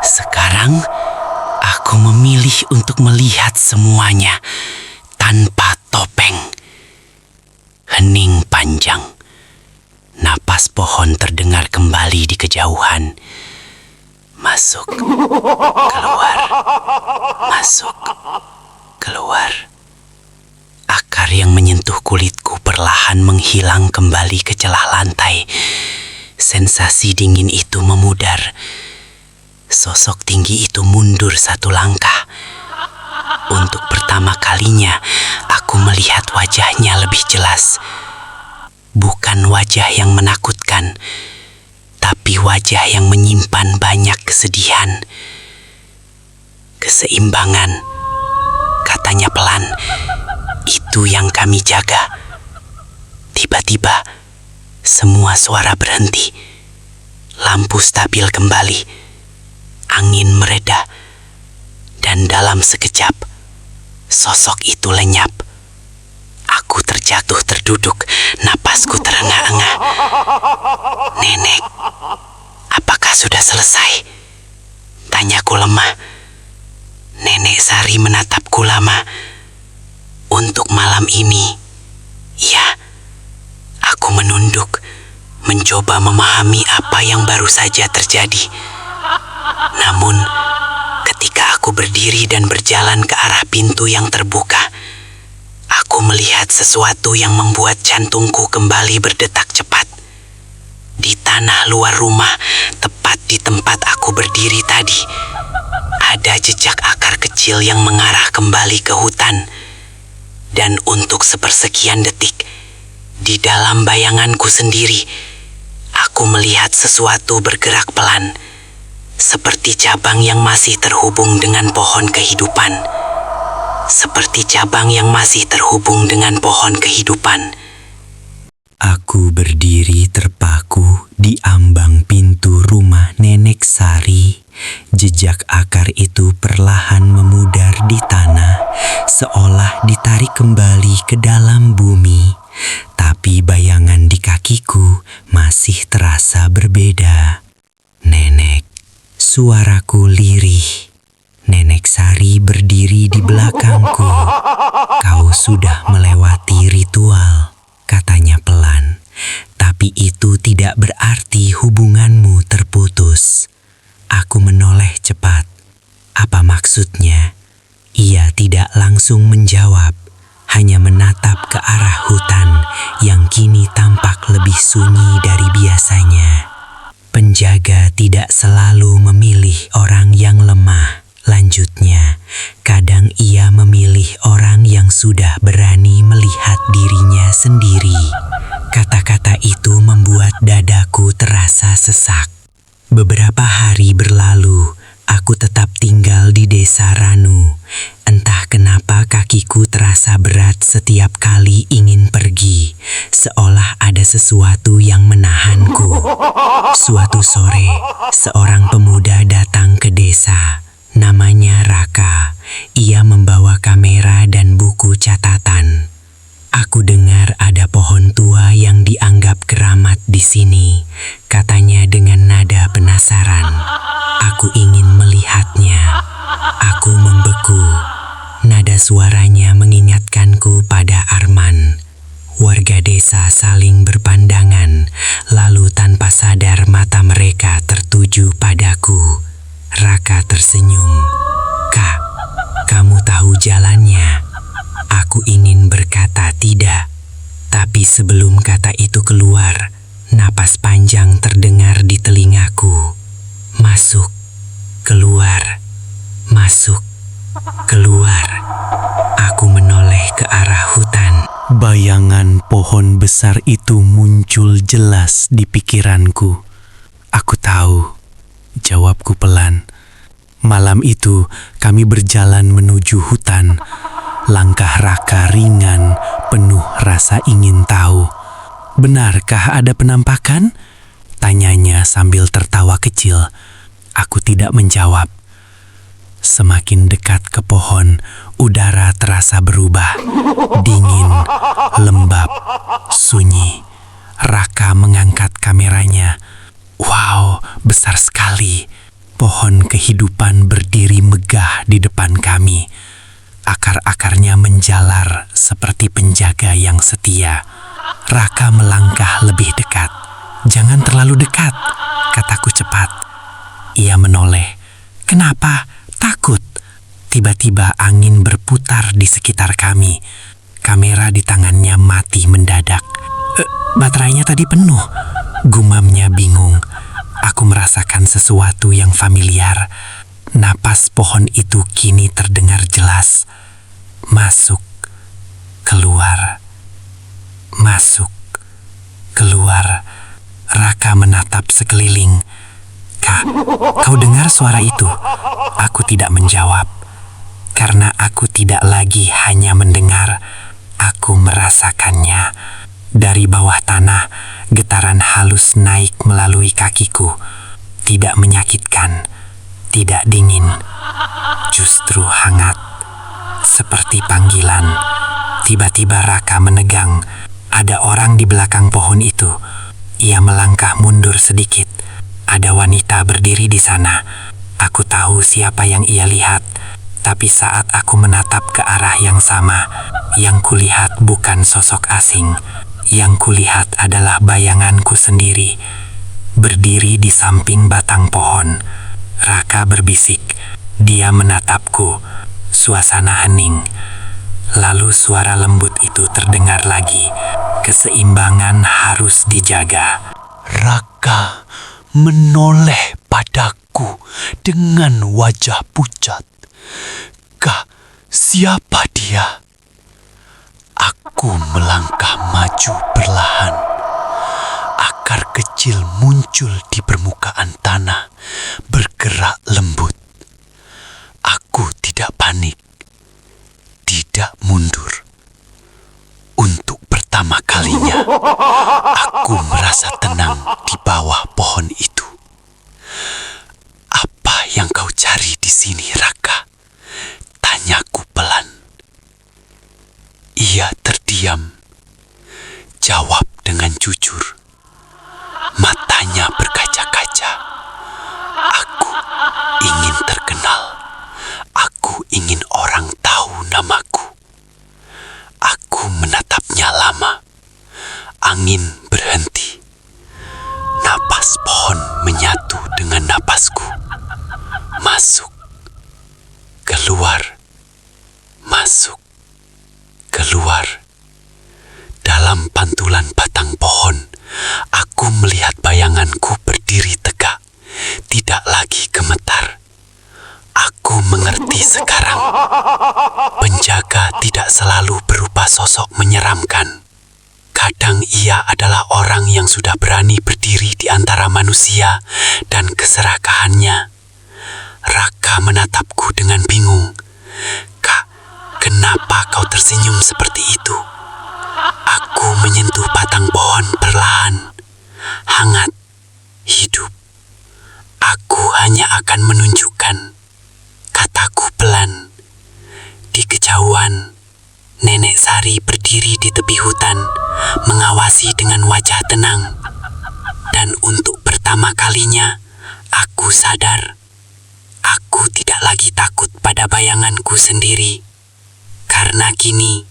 Sekarang, Aku memilih untuk melihat semuanya tanpa topeng. Hening panjang. Napas pohon terdengar kembali di kejauhan. Masuk, keluar, masuk, keluar. Akar yang menyentuh kulitku perlahan menghilang kembali ke celah lantai. Sensasi dingin itu memudar. Sosok tinggi itu mundur satu langkah. Untuk pertama kalinya, aku melihat wajahnya lebih jelas. Bukan wajah yang menakutkan, tapi wajah yang menyimpan banyak kesedihan. Keseimbangan, katanya pelan, itu yang kami jaga. Tiba-tiba, semua suara berhenti. Lampu stabil kembali. Angin mereda. Dan dalam sekejap, sosok itu lenyap. Aku terjatuh terduduk, napasku terengah-engah. Nenek, apakah sudah selesai? Tanyaku lemah. Nenek Sari menatapku lama. Untuk malam ini, ya. Aku menunduk, mencoba memahami apa yang baru saja terjadi. Namun, ketika aku berdiri dan berjalan ke arah pintu yang terbuka, aku melihat sesuatu yang membuat jantungku kembali berdetak cepat. Di tanah luar rumah, tepat di tempat aku berdiri tadi, ada jejak akar kecil yang mengarah kembali ke hutan. Dan untuk sepersekian detik, di dalam bayanganku sendiri, aku melihat sesuatu bergerak pelan, seperti cabang yang masih terhubung dengan pohon kehidupan. Seperti cabang yang masih terhubung dengan pohon kehidupan. Aku berdiri terpaku di ambang pintu rumah Nenek Sari. Jejak akar itu perlahan memudar di tanah, seolah ditarik kembali ke dalam bumi. Tapi bayangan di kakiku masih terasa berbeda. Nenek, suaraku lirih. Nenek Sari berdiri di belakangku. Kau sudah melewati ritual, katanya pelan. Tapi itu tidak berarti hubunganmu terputus. Aku menoleh cepat. Apa maksudnya? Ia tidak langsung menjawab, hanya menatap ke arah hutan yang kini tampak lebih sunyi dari biasanya. Penjaga tidak selalu memilih orang yang lemah. Lanjutnya, kadang ia memilih orang yang sudah berani melihat dirinya sendiri. Kata-kata itu membuat dadaku terasa sesak. Beberapa hari berlalu, aku tetap tinggal di desa Ranu. Entah kenapa kakiku terasa berat setiap kali ingin pergi, seolah ada sesuatu yang menahanku. Suatu sore, seorang pemuda datang ke desa. Namanya Raka. Ia membawa kamera dan buku catatan. Aku dengar ada pohon tua yang dianggap keramat di sini, katanya dengan nada penasaran. Aku ingin melihatnya. Aku membeku. Nada suaranya mengingatkanku pada Arman. Warga desa saling berpandangan, lalu tanpa sadar mata mereka tertuju padaku. Raka tersenyum. Kak, kamu tahu jalannya? Aku ingin berkata tidak, tapi sebelum kata itu keluar, napas panjang terdengar di telingaku. Masuk, keluar, masuk, keluar. Aku menoleh ke arah hutan. Bayangan pohon besar itu muncul jelas di pikiranku. Aku tahu, jawabku pelan. Malam itu kami berjalan menuju hutan. Langkah Raka ringan, penuh rasa ingin tahu. Benarkah ada penampakan? Tanyanya sambil tertawa kecil. Aku tidak menjawab. Semakin dekat ke pohon, udara terasa berubah. Dingin, lembab, sunyi. Raka mengangkat kameranya. Wow, besar sekali. pohon kehidupan berdiri megah di depan kami. Akar-akarnya menjalar seperti penjaga yang setia. Raka melangkah lebih dekat. "Jangan terlalu dekat," kataku cepat. Ia menoleh. "Kenapa? Takut?" Tiba-tiba angin berputar di sekitar kami. Kamera di tangannya mati mendadak. Baterainya tadi penuh," gumamnya bingung. Aku merasakan sesuatu yang familiar. Napas pohon itu kini terdengar jelas. Masuk, keluar, masuk, keluar. Raka menatap sekeliling. "Kak, kau dengar suara itu?" Aku tidak menjawab. Karena aku tidak lagi hanya mendengar, aku merasakannya. Dari bawah tanah, getaran halus naik melalui kakiku. Tidak menyakitkan, tidak dingin, justru hangat. Seperti panggilan. Tiba-tiba Raka menegang. Ada orang di belakang pohon itu. Ia melangkah mundur sedikit. Ada wanita berdiri di sana. Aku tahu siapa yang ia lihat. Tapi saat aku menatap ke arah yang sama, yang kulihat bukan sosok asing. Yang kulihat adalah bayanganku sendiri, berdiri di samping batang pohon. Raka berbisik. Dia menatapku. Suasana hening. Lalu suara lembut itu terdengar lagi. Keseimbangan harus dijaga. Raka menoleh padaku dengan wajah pucat. "Kak, siapa dia?" Aku melangkah maju perlahan. Akar kecil muncul di permukaan tanah, bergerak lembut. Aku tidak panik, tidak mundur. Untuk pertama kalinya, aku merasa tenang di bawah pohon itu. "Apa yang kau cari di sini, Raka?" tanyaku pelan. Ia terdiam, jawab dengan jujur. Matanya berkaca-kaca. "Aku ingin terkenal. Aku ingin orang tahu namaku." Aku menatapnya lama. Angin berhenti. Napas pohon menyatu dengan napasku. Masuk, keluar, masuk, keluar. Dalam pantulan batang pohon, aku melihat bayanganku berdiri tegak, tidak lagi gemetar. Aku mengerti sekarang. Penjaga tidak selalu berupa sosok menyeramkan. Kadang ia adalah orang yang sudah berani berdiri di antara manusia dan keserakahannya. Raka menatapku dengan bingung. "Kak, kenapa kau tersenyum seperti itu?" Aku menyentuh batang pohon perlahan. Hangat, hidup. "Aku hanya akan menunjukkan," kataku pelan. Di kejauhan, Nenek Sari berdiri di tepi hutan, mengawasi dengan wajah tenang. Dan untuk pertama kalinya, aku sadar, aku tidak lagi takut pada bayanganku sendiri. Karena kini,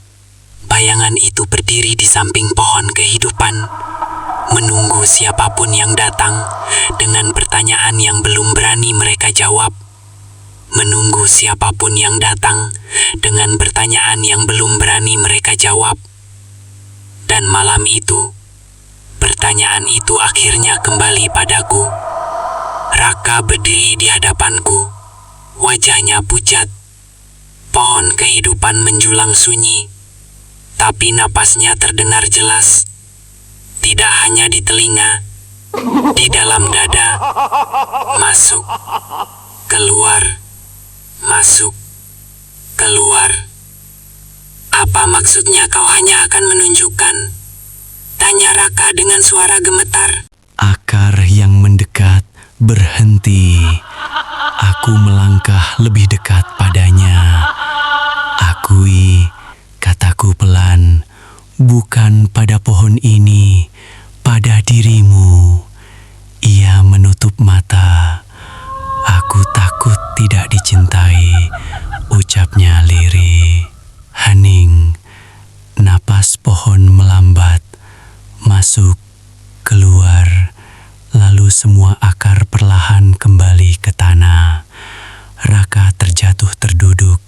bayangan itu berdiri di samping pohon kehidupan, menunggu siapapun yang datang dengan pertanyaan yang belum berani mereka jawab. Menunggu siapapun yang datang dengan pertanyaan yang belum berani mereka jawab. Dan malam itu, pertanyaan itu akhirnya kembali padaku. Raka berdiri di hadapanku, wajahnya pucat. Pohon kehidupan menjulang sunyi, tapi napasnya terdengar jelas. Tidak hanya di telinga, di dalam dada. Masuk, keluar, masuk, keluar. "Apa maksudnya kau hanya akan menunjukkan?" tanya Raka dengan suara gemetar. Akar yang mendekat berhenti. Aku melangkah lebih dekat padanya. "Akui," kataku pelan, "bukan pada pohon ini, pada dirimu." Ia menutup mata. Aku masuk, keluar, lalu semua akar perlahan kembali ke tanah. Raka terjatuh terduduk,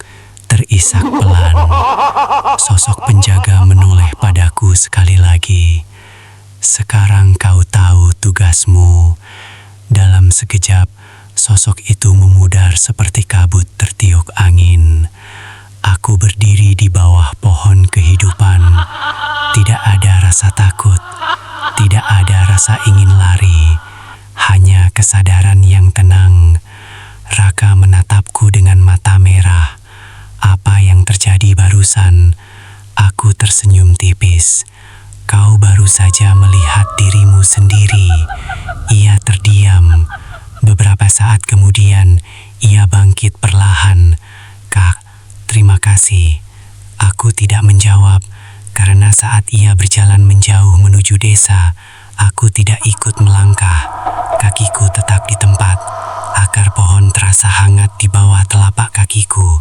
terisak pelan. Sosok penjaga menoleh padaku sekali lagi. Sekarang kau tahu tugasmu. Dalam sekejap, sosok itu memudar seperti kabut tertiup angin. Aku berdiri di bawah pohon kehidupan. Tidak ada rasa takut, tidak ada rasa ingin lari, hanya kesadaran yang tenang. Raka menatapku dengan mata merah. Apa yang terjadi barusan? Aku tersenyum tipis. Kau baru saja melihat dirimu sendiri. Ia terdiam. Beberapa saat kemudian, ia bangkit perlahan. Kak, terima kasih. Aku tidak menjawab, karena saat ia berjalan menjauh menuju desa, aku tidak ikut melangkah. Kakiku tetap di tempat. Akar pohon terasa hangat di bawah telapak kakiku.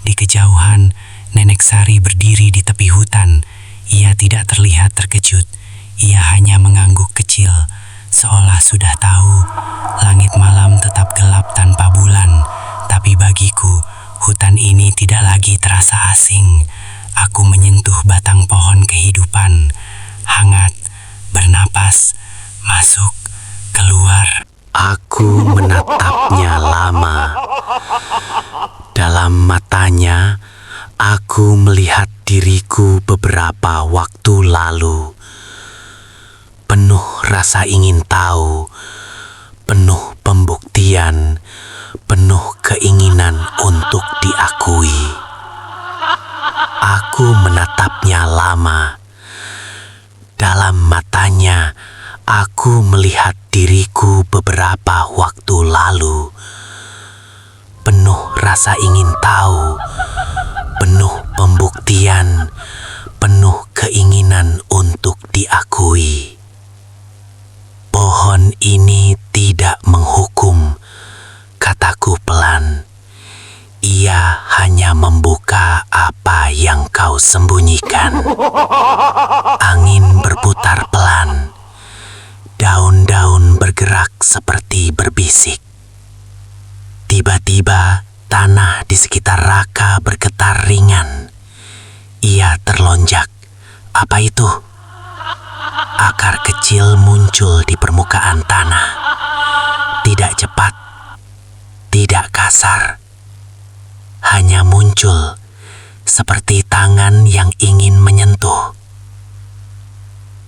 Di kejauhan, Nenek Sari berdiri di tepi hutan. Ia tidak terlihat terkejut. Ia hanya mengangguk kecil, seolah sudah tahu. Langit malam tetap gelap tanpa bulan. Tapi bagiku, hutan ini tidak lagi terasa asing. Aku menyentuh batang pohon kehidupan. Hangat, bernapas, masuk, keluar. Aku menatapnya lama. Dalam matanya, aku melihat diriku beberapa waktu lalu. Penuh rasa ingin tahu, penuh pembuktian, penuh keinginan untuk diakui. Aku menatapnya lama. Dalam matanya, aku melihat diriku beberapa waktu lalu. Penuh rasa ingin tahu, penuh pembuktian, penuh keinginan untuk diakui. Pohon ini tidak menghukum, kataku pelan. Ia hanya membuka apa yang kau sembunyikan. Angin berputar pelan. Daun-daun bergerak seperti berbisik. Tiba-tiba, tanah di sekitar Raka bergetar ringan. Ia terlonjak. Apa itu? Akar kecil muncul di permukaan tanah. Tidak cepat, tidak kasar. Hanya muncul seperti tangan yang ingin menyentuh.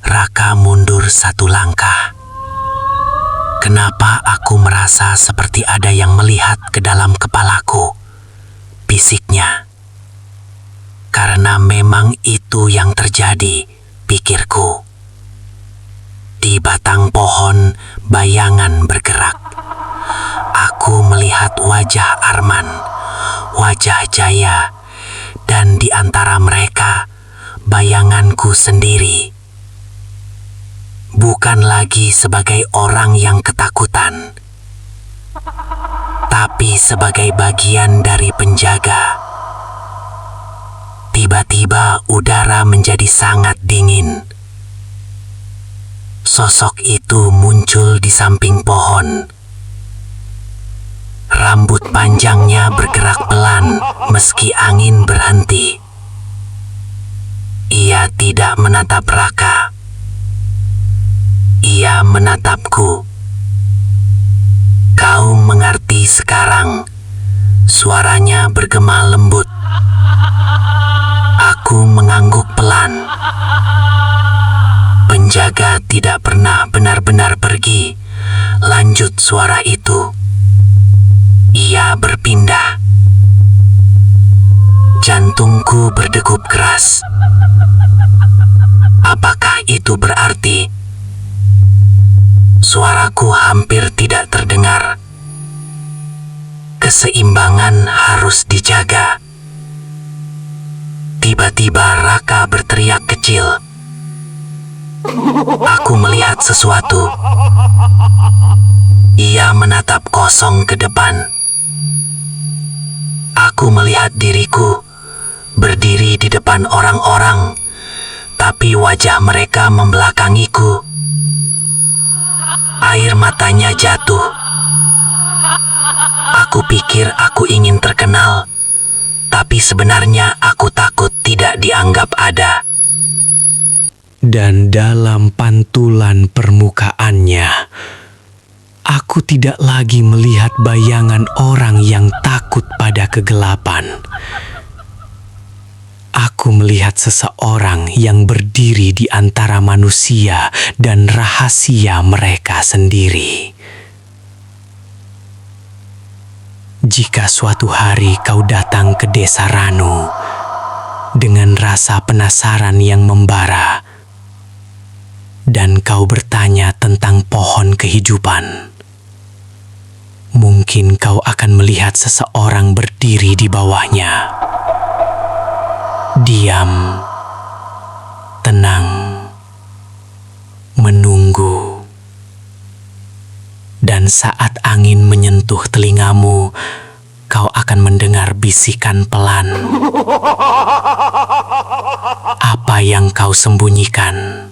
Raka mundur satu langkah. Kenapa aku merasa seperti ada yang melihat ke dalam kepalaku? Bisiknya. Karena memang itu yang terjadi, pikirku. Di batang pohon, bayangan bergerak. Aku melihat wajah Arman, wajah Jaya, dan di antara mereka, bayanganku sendiri. Bukan lagi sebagai orang yang ketakutan, tapi sebagai bagian dari penjaga. Tiba-tiba udara menjadi sangat dingin. Sosok itu muncul di samping pohon. Rambut panjangnya bergerak pelan meski angin berhenti. Ia tidak menatap Raka. Ia menatapku. Kau mengerti sekarang. Suaranya bergema lembut. Aku mengangguk pelan. Penjaga tidak pernah benar-benar pergi. Lanjut suara itu. Ia berpindah. Jantungku berdegup keras. Apakah itu berarti suaraku hampir tidak terdengar? Keseimbangan harus dijaga. Tiba-tiba Raka berteriak kecil. Aku melihat sesuatu. Ia menatap kosong ke depan. Aku melihat diriku berdiri di depan orang-orang, Tetapi wajah mereka membelakangiku. Air matanya jatuh. Aku pikir aku ingin terkenal, tapi sebenarnya aku takut tidak dianggap ada. Dan dalam pantulan permukaannya, aku tidak lagi melihat bayangan orang yang takut pada kegelapan. Aku melihat seseorang yang berdiri di antara manusia dan rahasia mereka sendiri. Jika suatu hari kau datang ke desa Ranu dengan rasa penasaran yang membara, dan kau bertanya tentang pohon kehidupan, mungkin kau akan melihat seseorang berdiri di bawahnya. Diam, tenang, menunggu. Dan saat angin menyentuh telingamu, kau akan mendengar bisikan pelan. Apa yang kau sembunyikan?